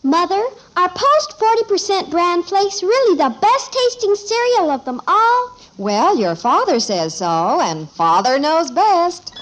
Mother, are Post 40% bran flakes really the best tasting cereal of them all? Well, your father says so, and Father knows best.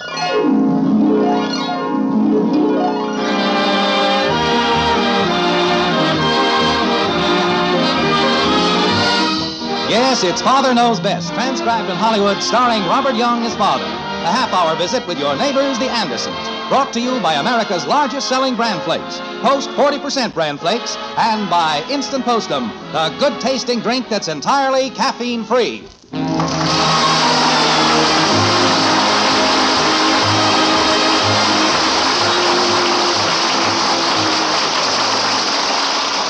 Yes, it's Father Knows Best, transcribed in Hollywood, starring Robert Young as Father. A half-hour visit with your neighbors, the Andersons. Brought to you by America's largest-selling bran flakes, Post 40% bran flakes, and by Instant Postum, the good-tasting drink that's entirely caffeine-free.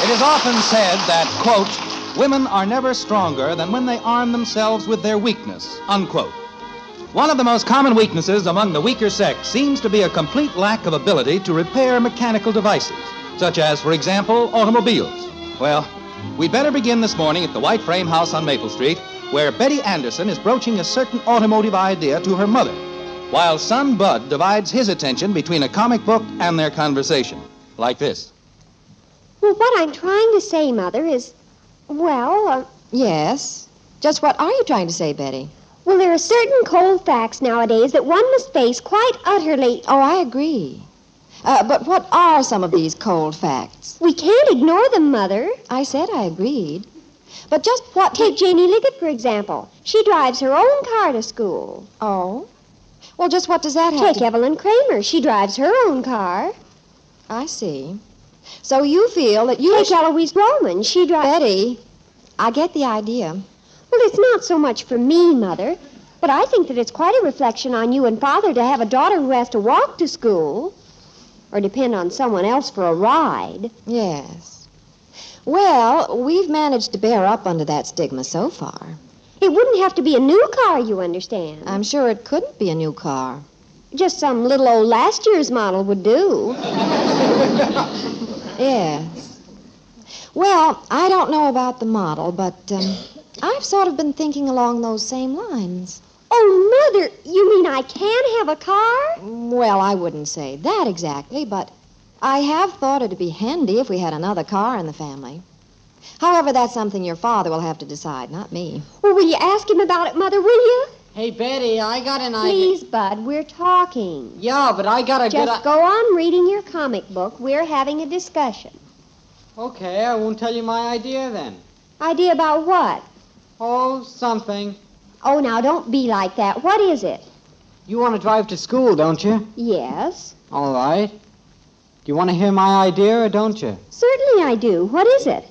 It is often said that, quote, women are never stronger than when they arm themselves with their weakness, unquote. One of the most common weaknesses among the weaker sex seems to be a complete lack of ability to repair mechanical devices, such as, for example, automobiles. Well, we'd better begin this morning at the White Frame House on Maple Street, where Betty Anderson is broaching a certain automotive idea to her mother, while son Bud divides his attention between a comic book and their conversation, like this. Well, what I'm trying to say, Mother, is, Yes? Just what are you trying to say, Betty? well, there are certain cold facts nowadays that one must face quite utterly. Oh, I agree. But what are some of these cold facts? We can't ignore them, Mother. I said I agreed. But just what... Take Janie Liggett, for example. She drives her own car to school. Oh? Well, just what does that have Take to... Evelyn Kramer. She drives her own car. I see. So you feel that you... Take Eloise Roman. She drives... Betty, I get the idea. Well, it's not so much for me, Mother, but I think that it's quite a reflection on you and Father to have a daughter who has to walk to school or depend on someone else for a ride. Yes. Well, we've managed to bear up under that stigma so far. It wouldn't have to be a new car, you understand. I'm sure it couldn't be a new car. Just some little old last year's model would do. Yes. Well, I don't know about the model, but I've sort of been thinking along those same lines. Oh, Mother, you mean I can have a car? Well, I wouldn't say that exactly, but I have thought it'd be handy if we had another car in the family. However, that's something your father will have to decide, not me. Well, will you ask him about it, Mother, will you? Hey, Betty, I got an idea. Please, Bud, we're talking. Yeah, but I got a good... Just go on reading your comic book. We're having a discussion. Okay, I won't tell you my idea then. Idea about what? Oh, something. Oh, now, don't be like that. What is it? You want to drive to school, don't you? Yes. All right. Do you want to hear my idea or don't you? Certainly I do. What is it?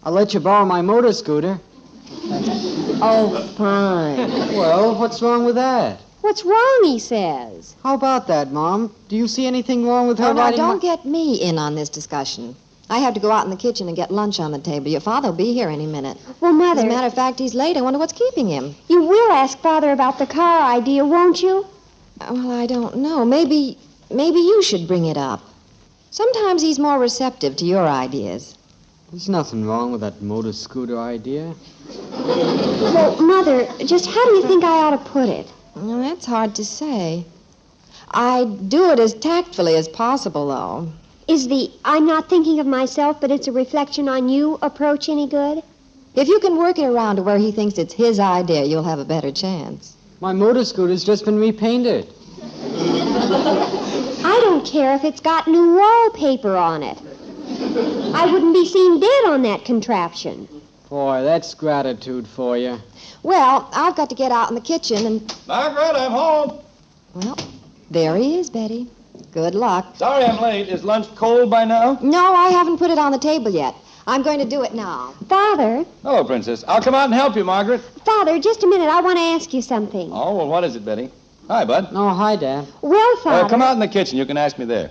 I'll let you borrow my motor scooter. Oh, fine. Well, what's wrong with that? What's wrong, he says? How about that, Mom? Do you see anything wrong with her Oh, now, riding don't get me in on this discussion. I have to go out in the kitchen and get lunch on the table. Your father will be here any minute. Well, Mother... As a matter of fact, he's late. I wonder what's keeping him. You will ask Father about the car idea, won't you? Well, I don't know. Maybe you should bring it up. Sometimes he's more receptive to your ideas. There's nothing wrong with that motor scooter idea. Well, Mother, just how do you think I ought to put it? Well, that's hard to say. I'd do it as tactfully as possible, though. Is the I'm not thinking of myself, but it's a reflection on you approach any good? If you can work it around to where he thinks it's his idea, you'll have a better chance. My motor scooter's just been repainted. I don't care if it's got new wallpaper on it. I wouldn't be seen dead on that contraption. Boy, that's gratitude for you. Well, I've got to get out in the kitchen and... Margaret, I'm home. Well, there he is, Betty. Good luck. Sorry I'm late. Is lunch cold by now? No, I haven't put it on the table yet. I'm going to do it now. Father, Hello, Princess. I'll come out and help you, Margaret. Father, just a minute. I want to ask you something. Oh, well, what is it, Betty? Hi, Bud. Oh, hi, Dad. Well, Father... Come out in the kitchen. You can ask me there.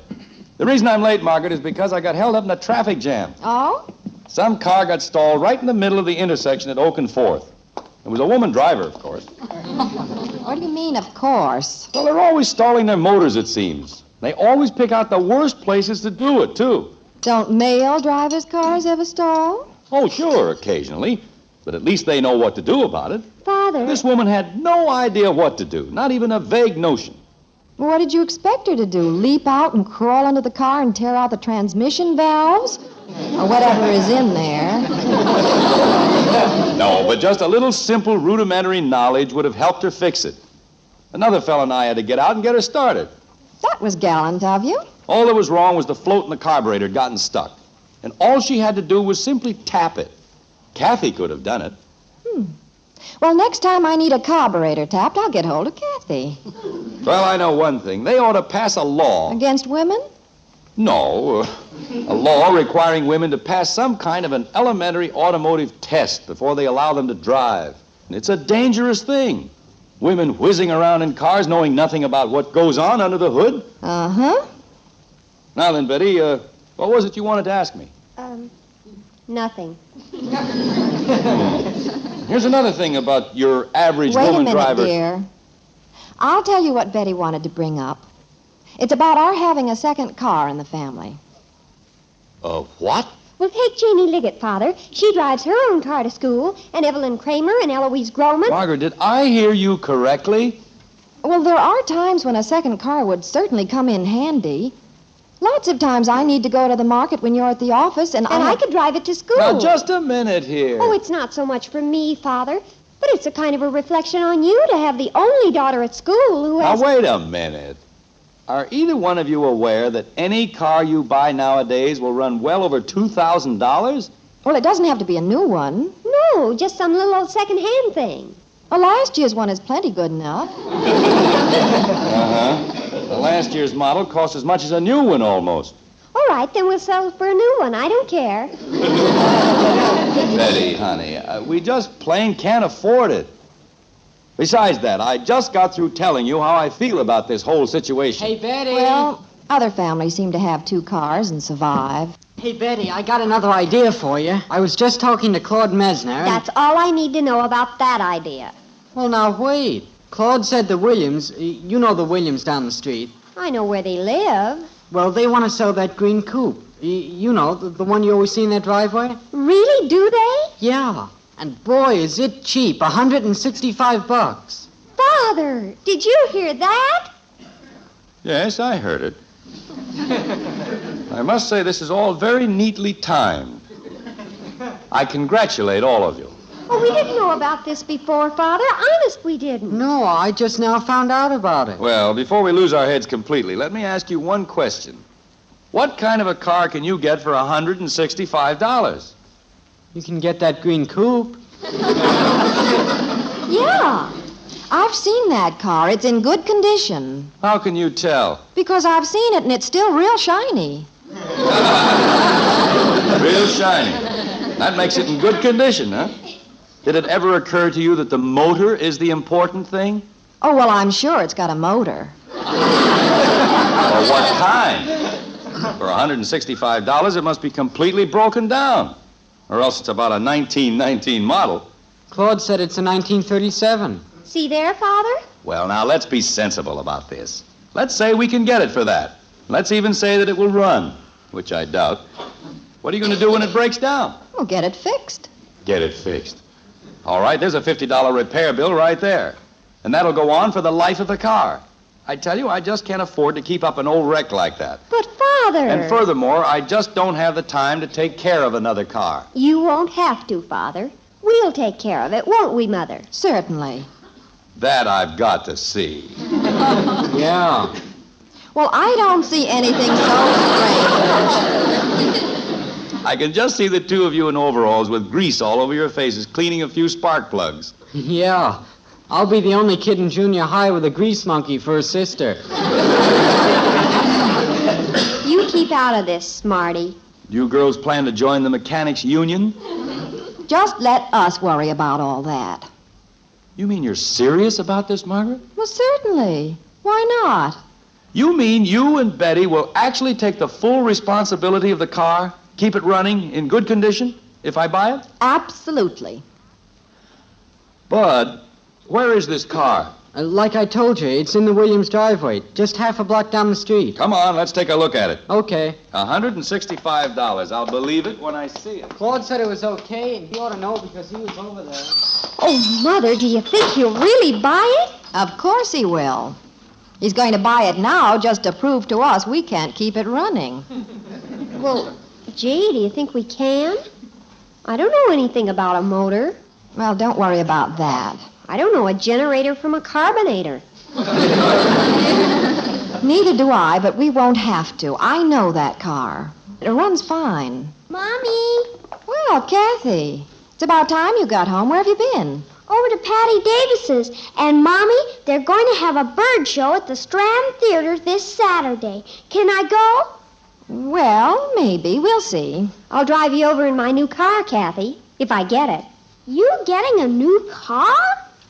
The reason I'm late, Margaret, is because I got held up in a traffic jam. Oh? Some car got stalled right in the middle of the intersection at Oak and 4th. It was a woman driver, of course. What do you mean, of course? Well, they're always stalling their motors, it seems. They always pick out the worst places to do it, too. Don't male drivers' cars ever stall? Oh, sure, occasionally. But at least they know what to do about it. Father... This woman had no idea what to do, not even a vague notion. What did you expect her to do? Leap out and crawl under the car and tear out the transmission valves? or whatever is in there. No, but just a little simple rudimentary knowledge would have helped her fix it. Another fella and I had to get out and get her started. That was gallant of you. All that was wrong was the float in the carburetor had gotten stuck. And all she had to do was simply tap it. Kathy could have done it. Well, next time I need a carburetor tapped, I'll get hold of Kathy. Well, I know one thing. They ought to pass a law. Against women? No, a law requiring women to pass some kind of an elementary automotive test before they allow them to drive. And it's a dangerous thing. Women whizzing around in cars knowing nothing about what goes on under the hood. Uh-huh. Now then, Betty, what was it you wanted to ask me? Nothing. Here's another thing about your average Wait a woman minute, driver. dear. I'll tell you what Betty wanted to bring up. It's about our having a second car in the family. What? Well, take Janie Liggett, Father. She drives her own car to school, and Evelyn Kramer and Eloise Groman. Margaret, did I hear you correctly? Well, there are times when a second car would certainly come in handy. Lots of times I need to go to the market when you're at the office, and I could drive it to school. Now, just a minute here. Oh, it's not so much for me, Father, but it's a kind of a reflection on you to have the only daughter at school who has... Now, wait a minute. Are either one of you aware that any car you buy nowadays will run well over $2,000? Well, it doesn't have to be a new one. No, just some little old second-hand thing. Well, last year's one is plenty good enough. The last year's model cost as much as a new one almost. All right, then we'll settle for a new one. I don't care. Betty, honey, we just plain can't afford it. Besides that, I just got through telling you how I feel about this whole situation. Hey, Betty. Well, other families seem to have two cars and survive. Hey, Betty, I got another idea for you. I was just talking to Claude Mesner. and- That's all I need to know about that idea. Well, now, wait. Claude said the Williams, you know the Williams down the street. I know where they live. Well, they want to sell that green coupe. You know, the one you always see in their driveway? Really, do they? Yeah. And boy, is it cheap. $165. Father, did you hear that? Yes, I heard it. I must say this is all very neatly timed. I congratulate all of you. Oh, we didn't know about this before, Father. Honest, we didn't. No, I just now found out about it. Well, before we lose our heads completely, let me ask you one question. What kind of a car can you get for $165? You can get that green coupe. Yeah. I've seen that car. It's in good condition. How can you tell? Because I've seen it, and it's still real shiny. Real shiny. That makes it in good condition, huh? Did it ever occur to you that the motor is the important thing? Oh, well, I'm sure it's got a motor. Or what kind? For $165, it must be completely broken down. Or else it's about a 1919 model. Claude said it's a 1937. See there, Father? Well, now, let's be sensible about this. Let's say we can get it for that. Let's even say that it will run, which I doubt. What are you going to do when it breaks down? We'll get it fixed. Get it fixed. All right, there's a $50 repair bill right there. And that'll go on for the life of the car. I tell you, I just can't afford to keep up an old wreck like that. But, Father... And furthermore, I just don't have the time to take care of another car. You won't have to, Father. We'll take care of it, won't we, Mother? Certainly. That I've got to see. Yeah. Well, I don't see anything so strange. I can just see the two of you in overalls with grease all over your faces, cleaning a few spark plugs. Yeah. I'll be the only kid in junior high with a grease monkey for a sister. You keep out of this, Smarty. You girls plan to join the mechanics union? Just let us worry about all that. You mean you're serious about this, Margaret? Well, certainly. Why not? You mean you and Betty will actually take the full responsibility of the car, keep it running in good condition, if I buy it? Absolutely. Bud, where is this car? Like I told you, it's in the Williams driveway, just half a block down the street. Come on, let's take a look at it. Okay. $165. I'll believe it when I see it. Claude said it was okay, and he ought to know because he was over there. Oh, Mother, do you think he'll really buy it? Of course he will. He's going to buy it now just to prove to us we can't keep it running. Well, Gee, do you think we can? I don't know anything about a motor. Well, don't worry about that. I don't know a generator from a carbonator. Neither do I, but we won't have to. I know that car. It runs fine. Mommy! Well, Kathy, it's about time you got home. Where have you been? Over to Patty Davis's. And, Mommy, they're going to have a bird show at the Strand Theater this Saturday. Can I go? Well, maybe. We'll see. I'll drive you over in my new car, Kathy, if I get it. You getting a new car?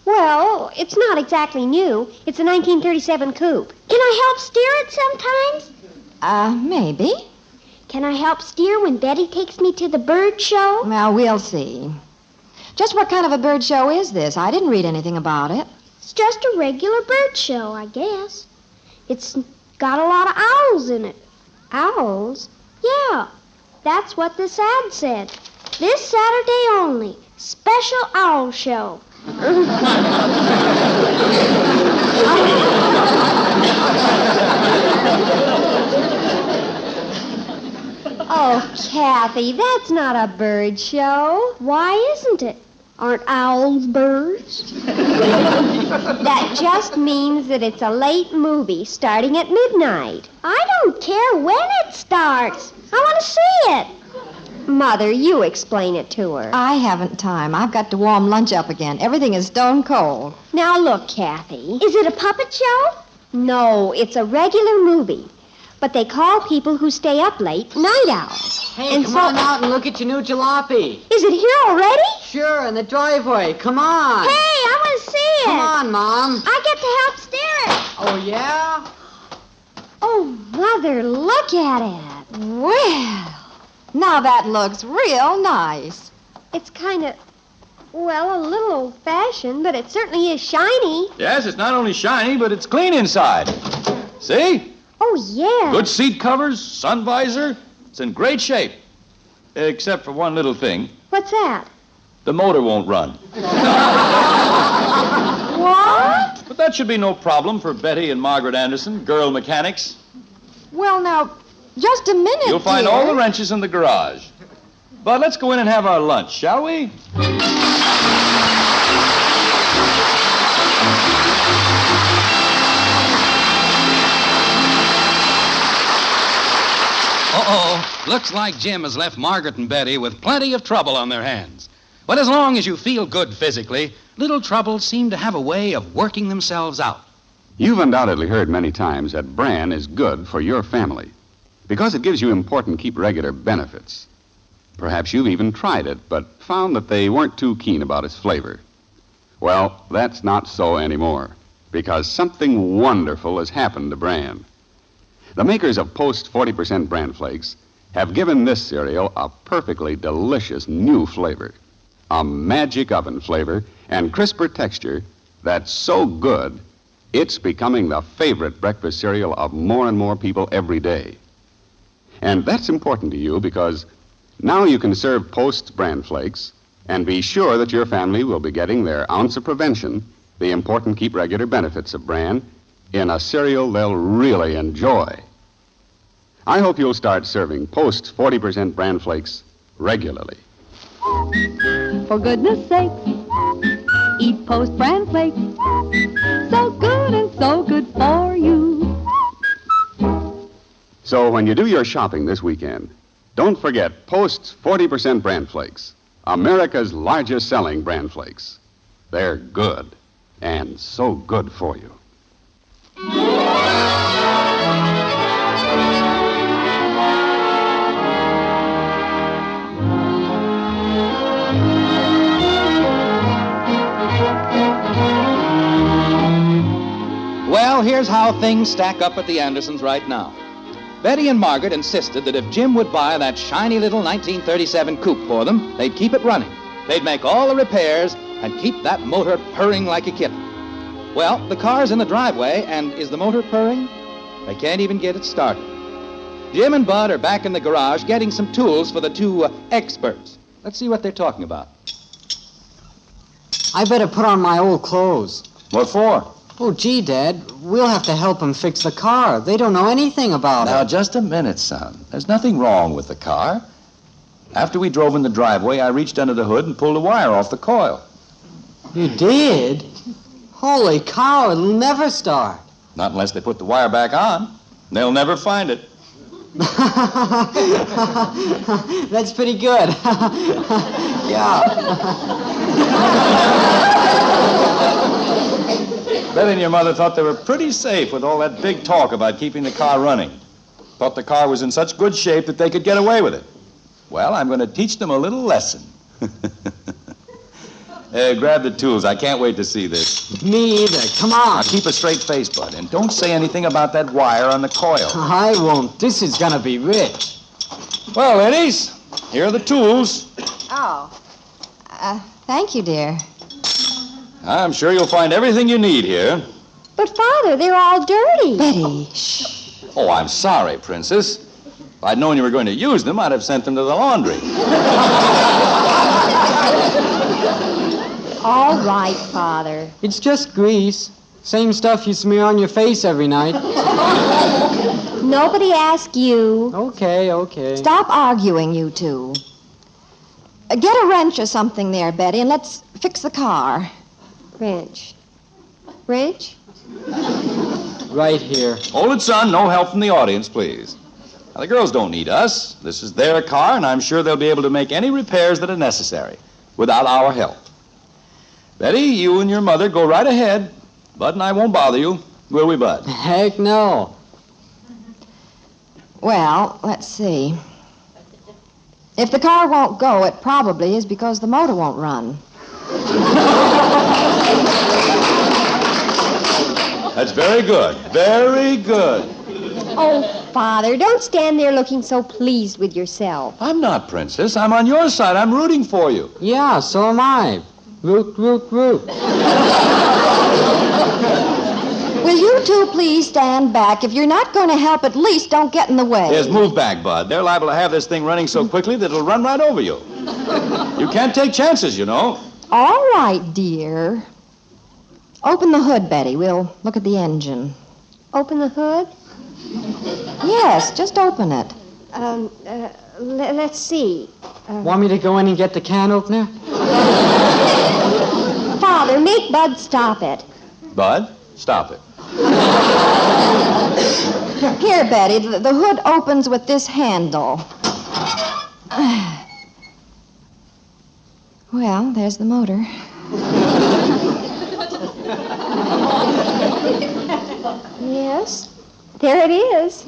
Well, it's not exactly new. It's a 1937 coupe. Can I help steer it sometimes? Maybe. Can I help steer when Betty takes me to the bird show? Well, we'll see. Just what kind of a bird show is this? I didn't read anything about it. It's just a regular bird show, I guess. It's got a lot of owls in it. Owls? Yeah, that's what this ad said. This Saturday only. Special owl show. Oh, Kathy, that's not a bird show. Why isn't it? Aren't owls birds? That just means that it's a late movie starting at midnight. I don't care when it starts. I want to see it. Mother, you explain it to her. I haven't time. I've got to warm lunch up again. Everything is stone cold. Now look, Kathy. Is it a puppet show? No, it's a regular movie. But they call people who stay up late night owls. Hey, come on out and look at your new jalopy. Is it here already? Sure, in the driveway. Come on. Hey, I want to see it. Come on, Mom. I get to help steer it. Oh, yeah? Oh, Mother, look at it. Well, now that looks real nice. It's kind of, well, a little old-fashioned, but it certainly is shiny. Yes, it's not only shiny, but it's clean inside. See? Oh, yeah. Good seat covers, sun visor. It's in great shape. Except for one little thing. What's that? The motor won't run. What? But that should be no problem for Betty and Margaret Anderson, girl mechanics. Well, now, just a minute, You'll find dear. all the wrenches in the garage. But let's go in and have our lunch, shall we? Uh-oh. Looks like Jim has left Margaret and Betty with plenty of trouble on their hands. But as long as you feel good physically, little troubles seem to have a way of working themselves out. You've undoubtedly heard many times that bran is good for your family because it gives you important keep regular benefits. Perhaps you've even tried it, but found that they weren't too keen about its flavor. Well, that's not so anymore because something wonderful has happened to bran. The makers of Post 40% Bran Flakes have given this cereal a perfectly delicious new flavor, a magic oven flavor and crisper texture that's so good it's becoming the favorite breakfast cereal of more and more people every day. And that's important to you because now you can serve Post Bran Flakes and be sure that your family will be getting their ounce of prevention, the important keep regular benefits of bran, in a cereal they'll really enjoy. I hope you'll start serving Post 40% Bran Flakes regularly. For goodness sake, eat Post Bran Flakes. So good and so good for you. So when you do your shopping this weekend, don't forget Post 40% Bran Flakes, America's largest selling Bran Flakes. They're good and so good for you. Well, here's how things stack up at the Andersons right now. Betty and Margaret insisted that if Jim would buy that shiny little 1937 coupe for them, they'd keep it running. They'd make all the repairs and keep that motor purring like a kitten. Well, the car's in the driveway, and is the motor purring? They can't even get it started. Jim and Bud are back in the garage getting some tools for the two experts. Let's see what they're talking about. I better put on my old clothes. What for? Oh, gee, Dad, we'll have to help them fix the car. They don't know anything about Now, it. just a minute, son. There's nothing wrong with the car. After we drove in the driveway, I reached under the hood and pulled a wire off the coil. You did? Holy cow, it'll never start. Not unless they put the wire back on. They'll never find it. That's pretty good. Yeah. Betty and your mother thought they were pretty safe with all that big talk about keeping the car running. Thought the car was in such good shape that they could get away with it. Well, I'm going to teach them a little lesson. Grab the tools. I can't wait to see this. Me either. Come on. Now, keep a straight face, Bud, and don't say anything about that wire on the coil. I won't. This is gonna be rich. Well, ladies, here are the tools. Oh. Thank you, dear. I'm sure you'll find everything you need here. But, Father, they're all dirty. Betty, shh. Oh, I'm sorry, Princess. If I'd known you were going to use them, I'd have sent them to the laundry. All right, Father. It's just grease. Same stuff you smear on your face every night. Nobody asked you. Okay. Stop arguing, you two. Get a wrench or something there, Betty, and let's fix the car. Wrench. Wrench? Right here. Hold it, son. No help from the audience, please. Now, the girls don't need us. This is their car, and I'm sure they'll be able to make any repairs that are necessary without our help. Betty, you and your mother go right ahead. Bud and I won't bother you, will we, Bud? Heck no. Well, let's see. If the car won't go, it probably is because the motor won't run. That's very good. Very good. Oh, Father, don't stand there looking so pleased with yourself. I'm not, Princess. I'm on your side. I'm rooting for you. Yeah, so am I. Root. Will you two please stand back? If you're not going to help, at least don't get in the way. Yes, move back, Bud. They're liable to have this thing running so quickly that it'll run right over you. You can't take chances, you know. All right, dear. Open the hood, Betty. We'll look at the engine. Open the hood? Yes, just open it. Let's see. Want me to go in and get the can opener? Father, make Bud stop it. Bud, stop it. Here, Betty, the hood opens with this handle. Well, there's the motor. Yes, there it is.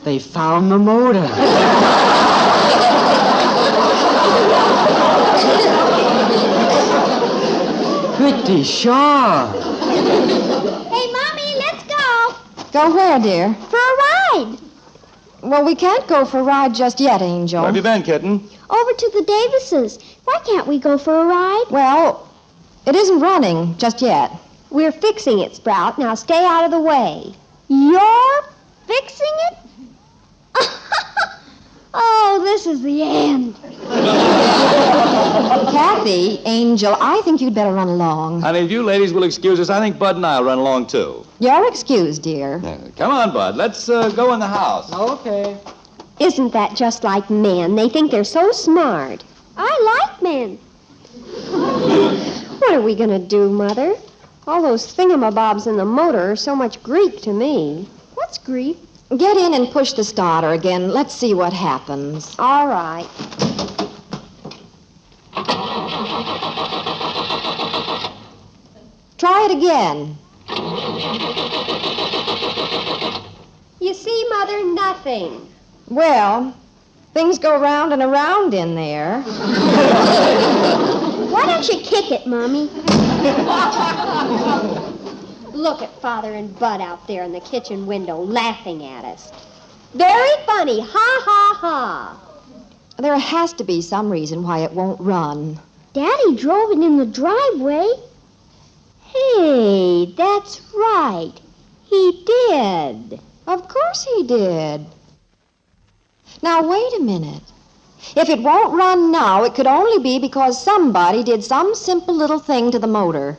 They found the motor. Pretty sharp. Hey, Mommy, let's go. Go where, dear? For a ride. Well, we can't go for a ride just yet, Angel. Where have you been, kitten? Over to the Davises. Why can't we go for a ride? Well, it isn't running just yet. We're fixing it, Sprout. Now stay out of the way. You're fixing it? Oh, this is the end. Kathy, Angel, I think you'd better run along. Honey, if you ladies will excuse us, I think Bud and I'll run along, too. You're excused, dear. Come on, Bud. Let's go in the house. Okay. Isn't that just like men? They think they're so smart. I like men. What are we going to do, Mother? All those thingamabobs in the motor are so much Greek to me. What's Greek? Get in and push the starter again. Let's see what happens. All right. Try it again. You see, Mother, nothing. Well, things go round and around in there. Why don't you kick it, Mommy? Look at Father and Bud out there in the kitchen window laughing at us. Very funny. Ha, ha, ha. There has to be some reason why it won't run. Daddy drove it in the driveway. Hey, that's right. He did. Of course he did. Now, wait a minute. If it won't run now, it could only be because somebody did some simple little thing to the motor.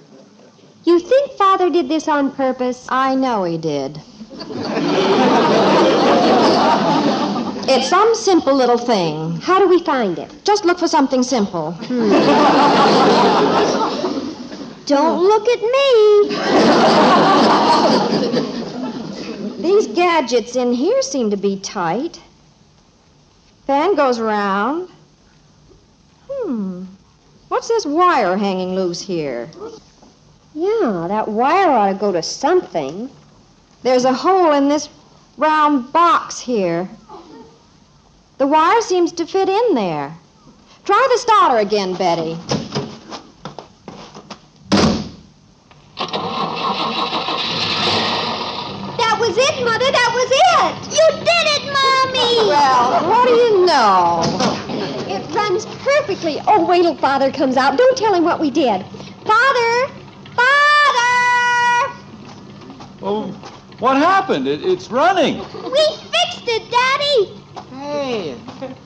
You think Father did this on purpose? I know he did. It's some simple little thing. How do we find it? Just look for something simple. Don't look at me. These gadgets in here seem to be tight. Fan goes around. What's this wire hanging loose here? Yeah, that wire ought to go to something. There's a hole in this round box here. The wire seems to fit in there. Try the starter again, Betty. That was it, Mother. That was it. You did it, Mommy. Well, what do you know? It runs perfectly. Oh, wait till Father comes out. Don't tell him what we did. Father! Father! Oh, what happened? It's running. We fixed it, Daddy. Hey,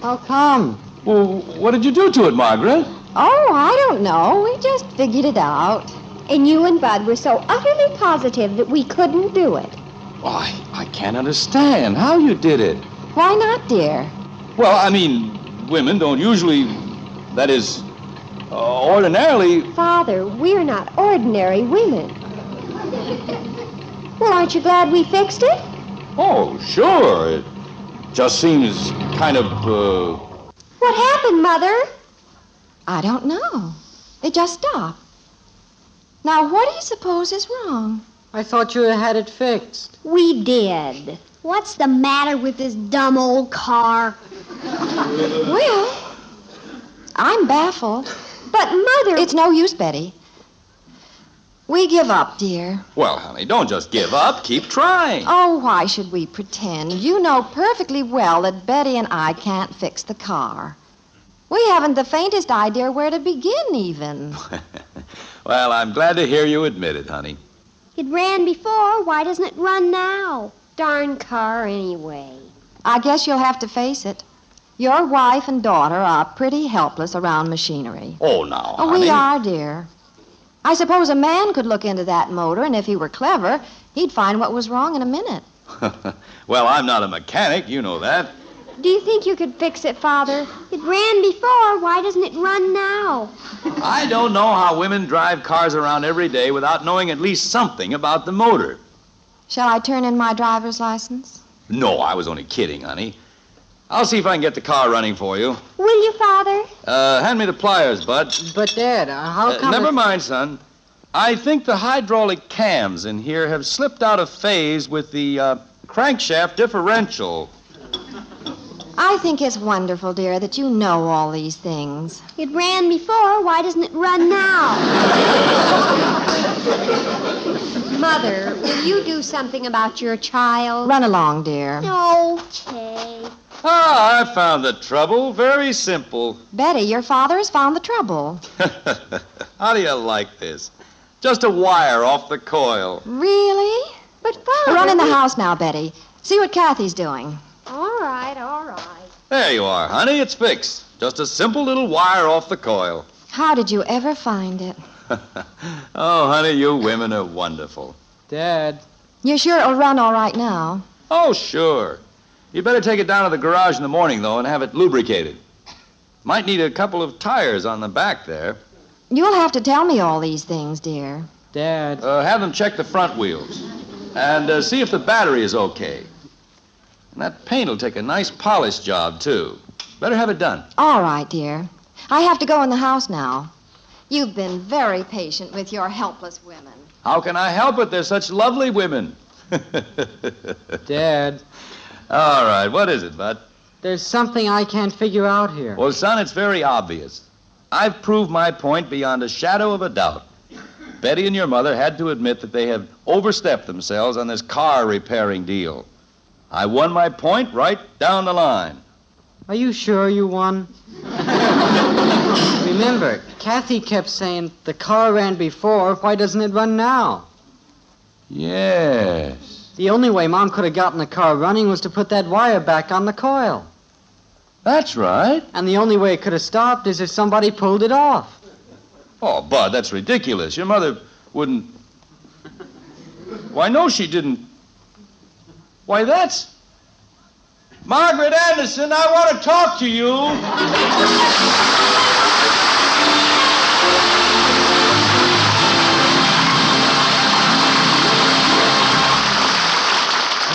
how come? Well, what did you do to it, Margaret? Oh, I don't know. We just figured it out. And you and Bud were so utterly positive that we couldn't do it. Well, I can't understand how you did it. Why not, dear? Well, I mean, women don't usually, that is, ordinarily. Father, we're not ordinary women. Well, aren't you glad we fixed it? Oh, sure. It just seems kind of, What happened, Mother? I don't know. It just stopped. Now, what do you suppose is wrong? I thought you had it fixed. We did. What's the matter with this dumb old car? Well, I'm baffled. But, Mother... It's no use, Betty. We give up, dear. well, honey, don't just give up. Keep trying. Oh, why should we pretend? You know perfectly well that Betty and I can't fix the car. We haven't the faintest idea where to begin, even. Well, I'm glad to hear you admit it, honey. It ran before. Why doesn't it run now? Darn car, anyway. I guess you'll have to face it. Your wife and daughter are pretty helpless around machinery. Oh, now, Oh, honey. we are, dear. I suppose a man could look into that motor, and if he were clever, he'd find what was wrong in a minute. Well, I'm not a mechanic. You know that. Do you think you could fix it, Father? It ran before. Why doesn't it run now? I don't know how women drive cars around every day without knowing at least something about the motor. Shall I turn in my driver's license? No, I was only kidding, honey. I'll see if I can get the car running for you. Will you, Father? Hand me the pliers, Bud. But, Dad, how come... Never mind, son. I think the hydraulic cams in here have slipped out of phase with the crankshaft differential. I think it's wonderful, dear, that you know all these things. It ran before. Why doesn't it run now? Mother, will you do something about your child? Run along, dear. Okay. Ah, I found the trouble. Very simple. Betty, your father has found the trouble. How do you like this? Just a wire off the coil. Really? But, Father... Run in the house now, Betty. See what Kathy's doing. All right, all right. There you are, honey. It's fixed. Just a simple little wire off the coil. How did you ever find it? Oh, honey, you women are wonderful. Dad, You're sure it'll run all right now? Oh, sure. You better take it down to the garage in the morning, though, and have it lubricated. Might need a couple of tires on the back there. You'll have to tell me all these things, dear. Dad. Have them check the front wheels. And see if the battery is okay. And that paint will take a nice polish job, too. Better have it done. All right, dear. I have to go in the house now. You've been very patient with your helpless women. How can I help it? They're such lovely women. Dad, All right, what is it, Bud? there's something I can't figure out here. Well, son, it's very obvious. I've proved my point beyond a shadow of a doubt. Betty and your mother had to admit that they have overstepped themselves on this car repairing deal. I won my point right down the line. Are you sure you won? Remember, Kathy kept saying the car ran before. Why doesn't it run now? Yes. The only way Mom could have gotten the car running was to put that wire back on the coil. That's right. And the only way it could have stopped is if somebody pulled it off. Oh, Bud, that's ridiculous. Your mother wouldn't... Why, no, she didn't. Why, that's... Margaret Anderson, I want to talk to you.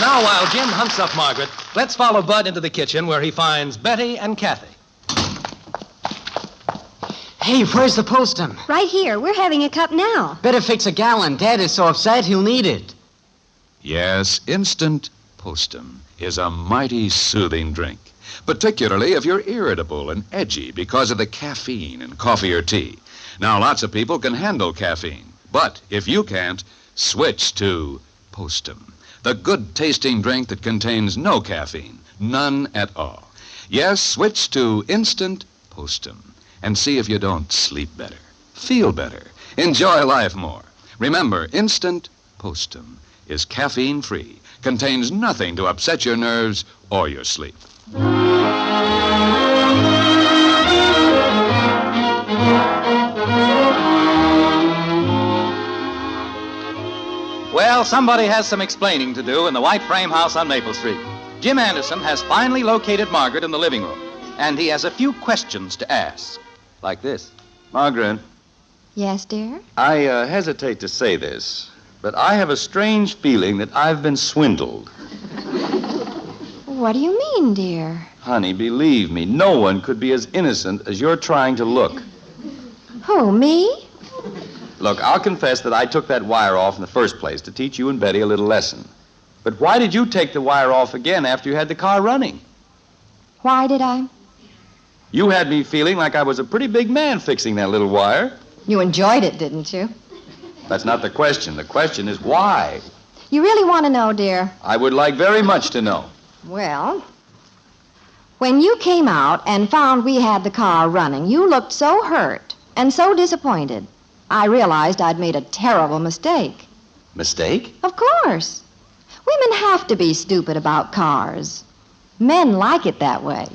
Now, while Jim hunts up Margaret, let's follow Bud into the kitchen where he finds Betty and Kathy. Hey, where's the postum? Right here. We're having a cup now. Better fix a gallon. Dad is so upset he'll need it. Yes, Instant Postum is a mighty soothing drink, particularly if you're irritable and edgy because of the caffeine in coffee or tea. Now, lots of people can handle caffeine, but if you can't, switch to Postum, the good-tasting drink that contains no caffeine, none at all. Yes, switch to Instant Postum and see if you don't sleep better, feel better, enjoy life more. Remember, Instant Postum is caffeine-free, contains nothing to upset your nerves or your sleep. Well, somebody has some explaining to do in the white frame house on Maple Street. Jim Anderson has finally located Margaret in the living room, and he has a few questions to ask. Like this. Margaret, Yes, dear? I hesitate to say this, but I have a strange feeling that I've been swindled. What do you mean, dear? Honey, believe me, no one could be as innocent as you're trying to look. Who, me? Look, I'll confess that I took that wire off in the first place to teach you and Betty a little lesson. But why did you take the wire off again after you had the car running? Why did I? You had me feeling like I was a pretty big man fixing that little wire. You enjoyed it, didn't you? That's not the question. The question is why. You really want to know, dear? I would like very much to know. Well, when you came out and found we had the car running, you looked so hurt and so disappointed. I realized I'd made a terrible mistake. Mistake? Of course. Women have to be stupid about cars. Men like it that way.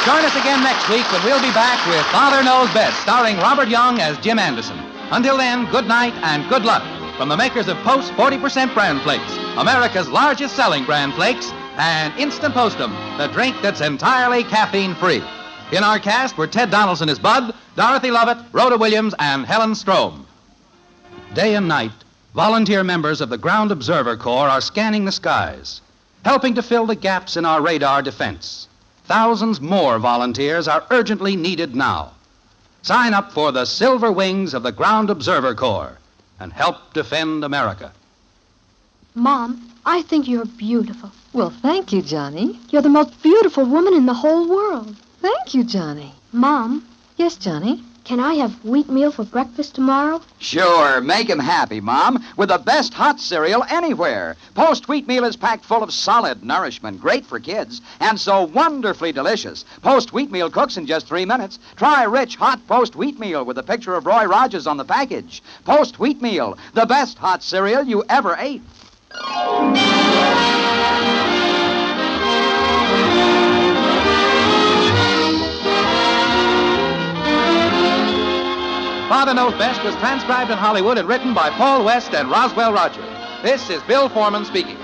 Join us again next week when we'll be back with Father Knows Best, starring Robert Young as Jim Anderson. Until then, good night and good luck from the makers of Post 40% Bran Flakes, America's largest selling Bran Flakes, and Instant Postum, the drink that's entirely caffeine-free. In our cast were Ted Donaldson as Bud, Dorothy Lovett, Rhoda Williams, and Helen Strom. Day and night, volunteer members of the Ground Observer Corps are scanning the skies, helping to fill the gaps in our radar defense. Thousands more volunteers are urgently needed now. Sign up for the Silver Wings of the Ground Observer Corps and help defend America. Mom, I think you're beautiful. Well, thank you, Johnny. You're the most beautiful woman in the whole world. Thank you, Johnny. Mom, Yes, Johnny? can I have wheatmeal for breakfast tomorrow? Sure, make him happy, Mom, with the best hot cereal anywhere. Post Wheatmeal is packed full of solid nourishment, great for kids, and so wonderfully delicious. Post Wheatmeal cooks in just 3 minutes. Try rich, hot Post Wheatmeal with a picture of Roy Rogers on the package. Post Wheatmeal, the best hot cereal you ever ate. Father Knows Best was transcribed in Hollywood and written by Paul West and Roswell Roger. This is Bill Foreman speaking.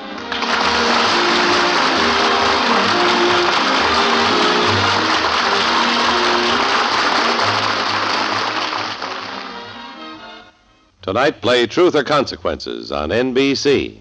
Tonight, play Truth or Consequences on NBC.